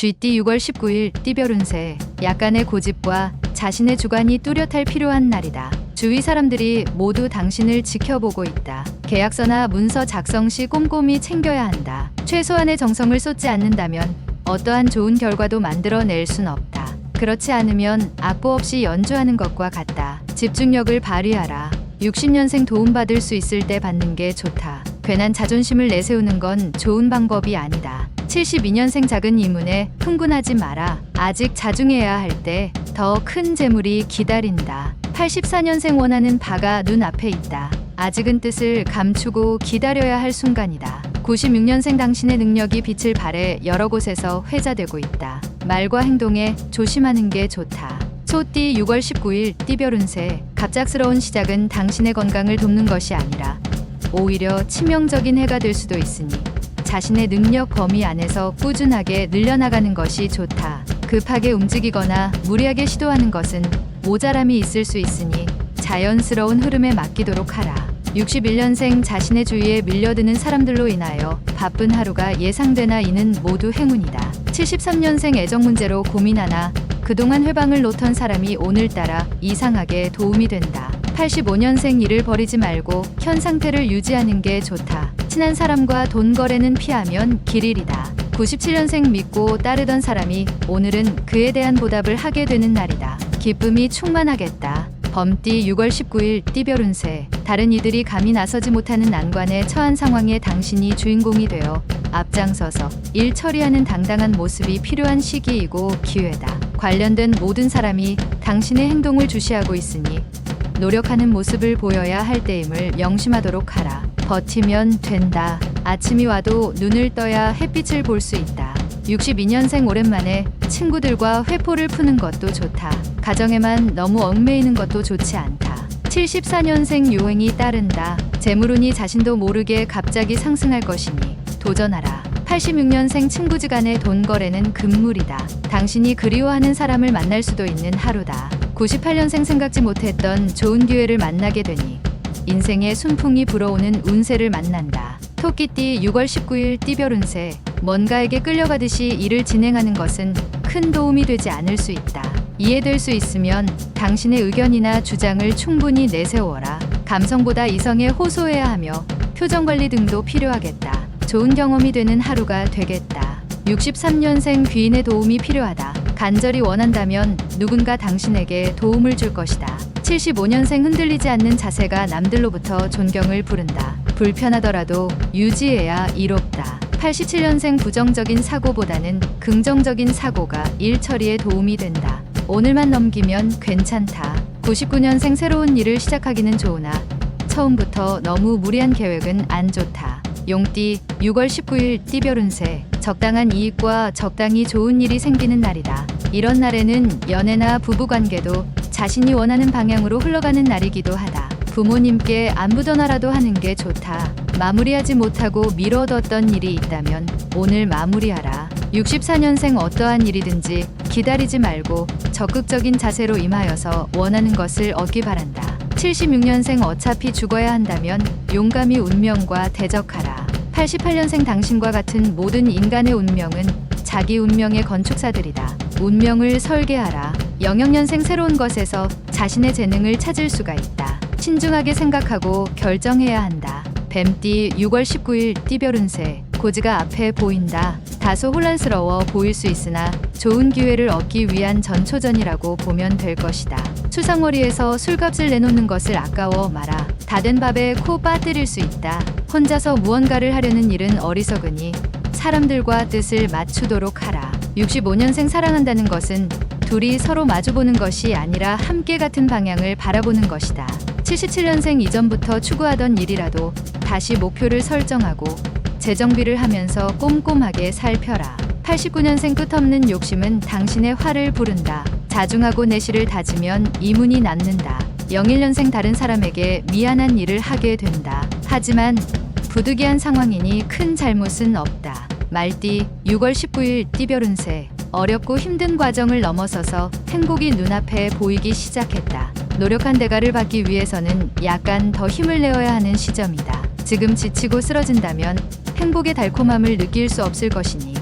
GT 6월 19일 띠별 운세. 약간의 고집과 자신의 주관이 뚜렷할 필요한 날이다. 주위 사람들이 모두 당신을 지켜보고 있다. 계약서나 문서 작성 시 꼼꼼히 챙겨야 한다. 최소한의 정성을 쏟지 않는다면 어떠한 좋은 결과도 만들어낼 순 없다. 그렇지 않으면 악보 없이 연주하는 것과 같다. 집중력을 발휘하라. 60년생 도움받을 수 있을 때 받는 게 좋다. 괜한 자존심을 내세우는 건 좋은 방법이 아니다. 72년생 작은 이문에 흥분하지 마라. 아직 자중해야 할 때 더 큰 재물이 기다린다. 84년생 원하는 바가 눈앞에 있다. 아직은 뜻을 감추고 기다려야 할 순간이다. 96년생 당신의 능력이 빛을 발해 여러 곳에서 회자되고 있다. 말과 행동에 조심하는 게 좋다. 소띠 6월 19일 띠별 운세. 갑작스러운 시작은 당신의 건강을 돕는 것이 아니라 오히려 치명적인 해가 될 수도 있으니 자신의 능력 범위 안에서 꾸준하게 늘려나가는 것이 좋다. 급하게 움직이거나 무리하게 시도하는 것은 모자람이 있을 수 있으니 자연스러운 흐름에 맡기도록 하라. 61년생 자신의 주위에 밀려드는 사람들로 인하여 바쁜 하루가 예상되나 이는 모두 행운이다. 73년생 애정 문제로 고민하나 그동안 회방을 놓던 사람이 오늘따라 이상하게 도움이 된다. 85년생 일을 버리지 말고 현 상태를 유지하는 게 좋다. 친한 사람과 돈 거래는 피하면 길 잃이다. 97년생 믿고 따르던 사람이 오늘은 그에 대한 보답을 하게 되는 날이다. 기쁨이 충만하겠다. 범띠 6월 19일 띠별 운세. 다른 이들이 감히 나서지 못하는 난관에 처한 상황에 당신이 주인공이 되어 앞장서서 일 처리하는 당당한 모습이 필요한 시기이고 기회다. 관련된 모든 사람이 당신의 행동을 주시하고 있으니 노력하는 모습을 보여야 할 때임을 명심하도록 하라. 버티면 된다. 아침이 와도 눈을 떠야 햇빛을 볼 수 있다. 62년생 오랜만에 친구들과 회포를 푸는 것도 좋다. 가정에만 너무 얽매이는 것도 좋지 않다. 74년생 요행이 따른다. 재물운이 자신도 모르게 갑자기 상승할 것이니 도전하라. 86년생 친구지간의 돈 거래는 금물이다. 당신이 그리워하는 사람을 만날 수도 있는 하루다. 98년생 생각지 못했던 좋은 기회를 만나게 되니 인생의 순풍이 불어오는 운세를 만난다. 토끼띠 6월 19일 띠별 운세. 뭔가에게 끌려가듯이 일을 진행하는 것은 큰 도움이 되지 않을 수 있다. 이해될 수 있으면 당신의 의견이나 주장을 충분히 내세워라. 감성보다 이성에 호소해야 하며 표정 관리 등도 필요하겠다. 좋은 경험이 되는 하루가 되겠다. 63년생 귀인의 도움이 필요하다. 간절히 원한다면 누군가 당신에게 도움을 줄 것이다. 75년생 흔들리지 않는 자세가 남들로부터 존경을 부른다. 불편하더라도 유지해야 이롭다. 87년생 부정적인 사고보다는 긍정적인 사고가 일 처리에 도움이 된다. 오늘만 넘기면 괜찮다. 99년생 새로운 일을 시작하기는 좋으나 처음부터 너무 무리한 계획은 안 좋다. 용띠 6월 19일 띠별 운세. 적당한 이익과 적당히 좋은 일이 생기는 날이다. 이런 날에는 연애나 부부관계도 자신이 원하는 방향으로 흘러가는 날이기도 하다. 부모님께 안부 전화라도 하는 게 좋다. 마무리하지 못하고 미뤄뒀던 일이 있다면 오늘 마무리하라. 64년생 어떠한 일이든지 기다리지 말고 적극적인 자세로 임하여서 원하는 것을 얻기 바란다. 76년생 어차피 죽어야 한다면 용감히 운명과 대적하라. 88년생 당신과 같은 모든 인간의 운명은 자기 운명의 건축사들이다. 운명을 설계하라. 00년생 새로운 것에서 자신의 재능을 찾을 수가 있다. 신중하게 생각하고 결정해야 한다. 뱀띠 6월 19일 띠별 운세. 고지가 앞에 보인다. 다소 혼란스러워 보일 수 있으나 좋은 기회를 얻기 위한 전초전이라고 보면 될 것이다. 수상머리에서 술값을 내놓는 것을 아까워 마라. 다 된 밥에 코 빠뜨릴 수 있다. 혼자서 무언가를 하려는 일은 어리석으니 사람들과 뜻을 맞추도록 하라. 65년생 사랑한다는 것은 둘이 서로 마주보는 것이 아니라 함께 같은 방향을 바라보는 것이다. 77년생 이전부터 추구하던 일이라도 다시 목표를 설정하고 재정비를 하면서 꼼꼼하게 살펴라. 89년생 끝없는 욕심은 당신의 화를 부른다. 자중하고 내실을 다지면 이문이 남는다. 01년생 다른 사람에게 미안한 일을 하게 된다. 하지만 부득이한 상황이니 큰 잘못은 없다. 말띠 6월 19일 띠별 운세. 어렵고 힘든 과정을 넘어서서 행복이 눈앞에 보이기 시작했다. 노력한 대가를 받기 위해서는 약간 더 힘을 내어야 하는 시점이다. 지금 지치고 쓰러진다면 행복의 달콤함을 느낄 수 없을 것이니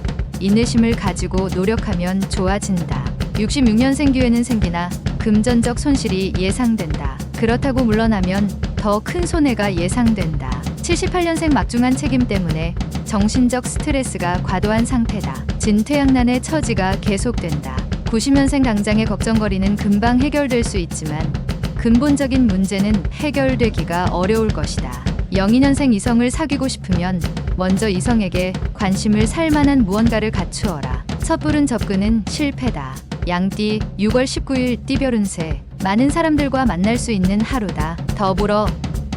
인내심을 가지고 노력하면 좋아진다. 66년생 기회는 생기나 금전적 손실이 예상된다. 그렇다고 물러나면 더 큰 손해가 예상된다. 78년생 막중한 책임 때문에 정신적 스트레스가 과도한 상태다. 진퇴양난의 처지가 계속된다. 90년생 당장의 걱정거리는 금방 해결될 수 있지만 근본적인 문제는 해결되기가 어려울 것이다. 02년생 이성을 사귀고 싶으면 먼저 이성에게 관심을 살 만한 무언가를 갖추어라. 섣부른 접근은 실패다. 양띠 6월 19일 띠별 운세. 많은 사람들과 만날 수 있는 하루다. 더불어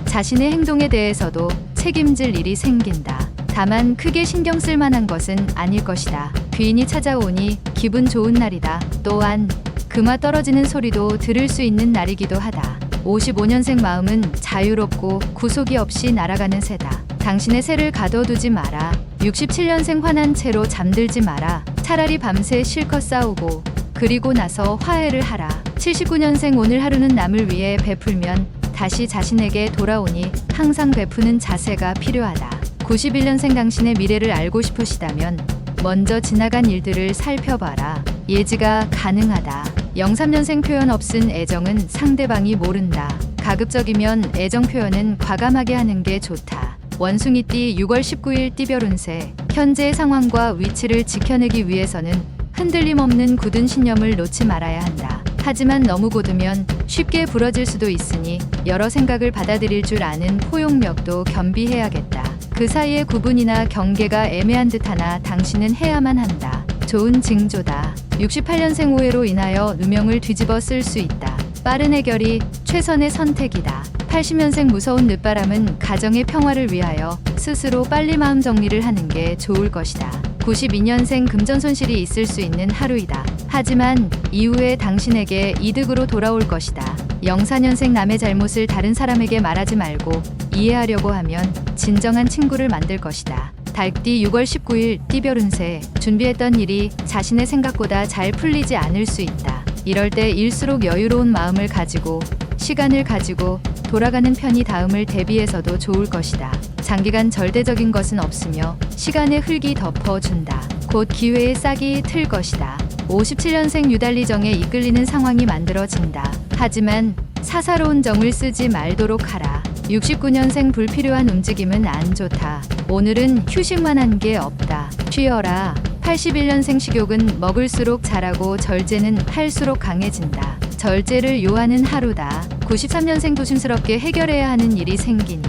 자신의 행동에 대해서도 책임질 일이 생긴다. 다만 크게 신경 쓸 만한 것은 아닐 것이다. 귀인이 찾아오니 기분 좋은 날이다. 또한 금화 떨어지는 소리도 들을 수 있는 날이기도 하다. 55년생 마음은 자유롭고 구속이 없이 날아가는 새다. 당신의 새를 가둬두지 마라. 67년생 화난 채로 잠들지 마라. 차라리 밤새 실컷 싸우고 그리고 나서 화해를 하라. 79년생 오늘 하루는 남을 위해 베풀면 다시 자신에게 돌아오니 항상 베푸는 자세가 필요하다. 91년생 당신의 미래를 알고 싶으시다면 먼저 지나간 일들을 살펴봐라. 예지가 가능하다. 03년생 표현 없은 애정은 상대방이 모른다. 가급적이면 애정 표현은 과감하게 하는 게 좋다. 원숭이띠 6월 19일 띠별 운세. 현재의 상황과 위치를 지켜내기 위해서는 흔들림 없는 굳은 신념을 놓지 말아야 한다. 하지만 너무 곧으면 쉽게 부러질 수도 있으니 여러 생각을 받아들일 줄 아는 포용력도 겸비해야겠다. 그 사이에 구분이나 경계가 애매한 듯하나 당신은 해야만 한다. 좋은 징조다. 68년생 오해로 인하여 누명을 뒤집어 쓸 수 있다. 빠른 해결이 최선의 선택이다. 80년생 무서운 늦바람은 가정의 평화를 위하여 스스로 빨리 마음 정리를 하는 게 좋을 것이다. 92년생 금전 손실이 있을 수 있는 하루이다. 하지만 이후에 당신에게 이득으로 돌아올 것이다. 04년생 남의 잘못을 다른 사람에게 말하지 말고 이해하려고 하면 진정한 친구를 만들 것이다. 달띠 6월 19일 띠별 운세. 준비했던 일이 자신의 생각보다 잘 풀리지 않을 수 있다. 이럴 때 일수록 여유로운 마음을 가지고 시간을 가지고 돌아가는 편이 다음을 대비해서도 좋을 것이다. 장기간 절대적인 것은 없으며 시간의 흙이 덮어준다. 곧 기회의 싹이 틀 것이다. 57년생 유달리 정에 이끌리는 상황이 만들어진다. 하지만 사사로운 정을 쓰지 말도록 하라. 69년생 불필요한 움직임은 안 좋다. 오늘은 휴식만 한 게 없다. 쉬어라. 81년생 식욕은 먹을수록 자라고 절제는 할수록 강해진다. 절제를 요하는 하루다. 93년생 조심스럽게 해결해야 하는 일이 생기니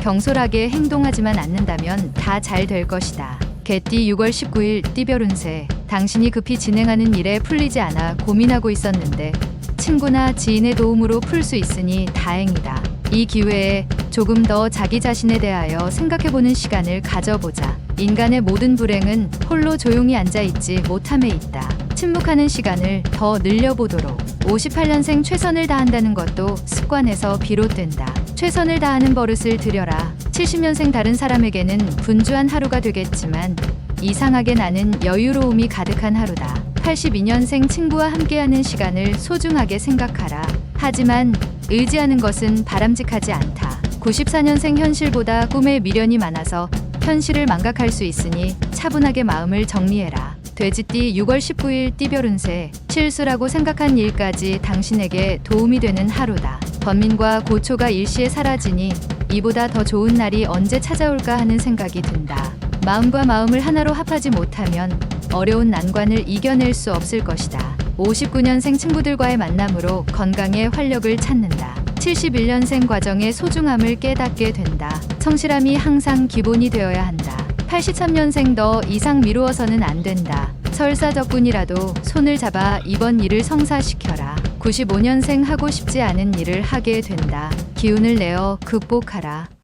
경솔하게 행동하지만 않는다면 다 잘 될 것이다. 개띠 6월 19일 띠별 운세. 당신이 급히 진행하는 일에 풀리지 않아 고민하고 있었는데 친구나 지인의 도움으로 풀 수 있으니 다행이다. 이 기회에 조금 더 자기 자신에 대하여 생각해보는 시간을 가져보자. 인간의 모든 불행은 홀로 조용히 앉아있지 못함에 있다. 침묵하는 시간을 더 늘려보도록. 58년생 최선을 다한다는 것도 습관에서 비롯된다. 최선을 다하는 버릇을 들여라. 70년생 다른 사람에게는 분주한 하루가 되겠지만 이상하게 나는 여유로움이 가득한 하루다. 82년생 친구와 함께하는 시간을 소중하게 생각하라. 하지만 의지하는 것은 바람직하지 않다. 94년생 현실보다 꿈에 미련이 많아서 현실을 망각할 수 있으니 차분하게 마음을 정리해라. 돼지띠 6월 19일 띠별 운세. 실수라고 생각한 일까지 당신에게 도움이 되는 하루다. 번민과 고초가 일시에 사라지니 이보다 더 좋은 날이 언제 찾아올까 하는 생각이 든다. 마음과 마음을 하나로 합하지 못하면 어려운 난관을 이겨낼 수 없을 것이다. 59년생 친구들과의 만남으로 건강에 활력을 찾는다. 71년생 과정의 소중함을 깨닫게 된다. 성실함이 항상 기본이 되어야 한다. 83년생 더 이상 미루어서는 안 된다. 설사적분이라도 손을 잡아 이번 일을 성사시켜라. 95년생 하고 싶지 않은 일을 하게 된다. 기운을 내어 극복하라.